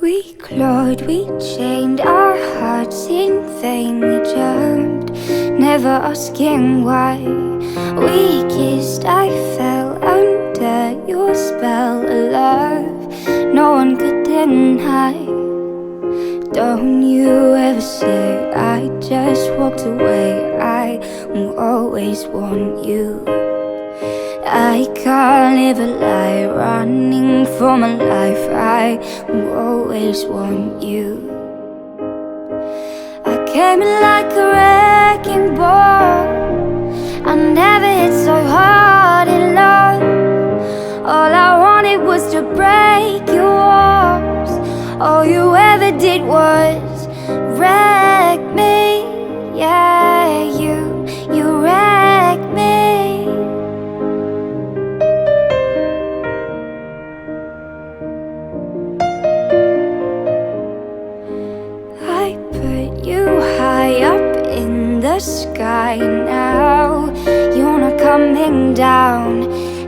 We clawed, we chained our hearts in vain. We jumped, never asking why. We kissed, I fell under your spell of love no one could deny. Don't you ever say I just walked away. I will always want you. I can't live a lie, running for my life. I will always want you. I came in like a wrecking ball. I never hit so hard in love. All I wanted was to break your walls. All you ever did was wreck me. Yeah, you wrecked me. I put you high up in the sky. Now you're not coming down.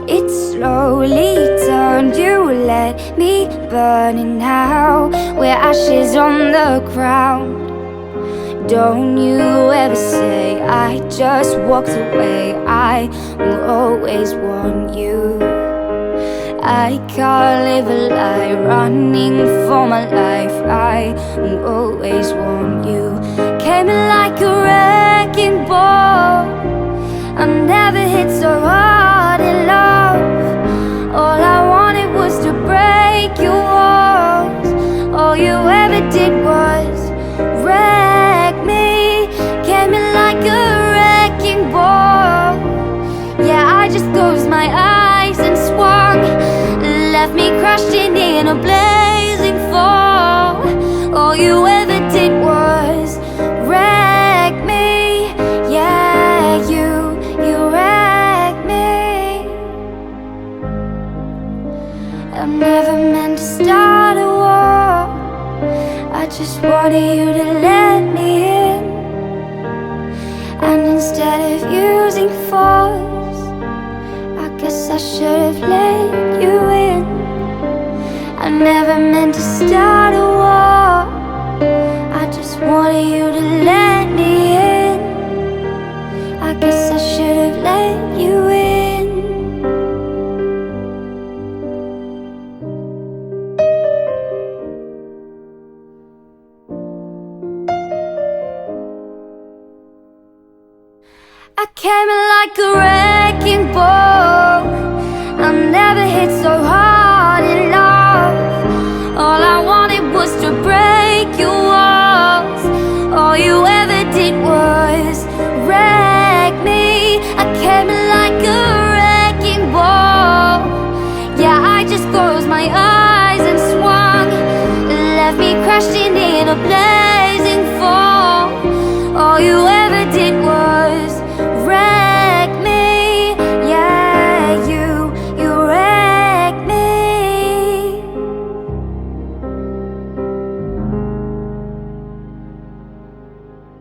It slowly turned. You let me burn, and now we're ashes on the ground. Don't you ever say I just walked away. I will always want you. I can't live a lie, running for my life. I will always want you. Came in like a wrecking ball. I never hit so hard in love. All I wanted was to break your walls. All you ever did was wreck me. Came in like a wrecking ball. Yeah, I just closed my eyes and swung, left me crashing in a blazing fall. All you ever did was wreck me. Yeah, you wrecked me. I never meant to start a war. I just wanted you to let me in. And instead of using force, I guess I should have let you in. I never meant to start a war. I just wanted you to let me in. I guess I should have let you in. I came in like a wrecking ball.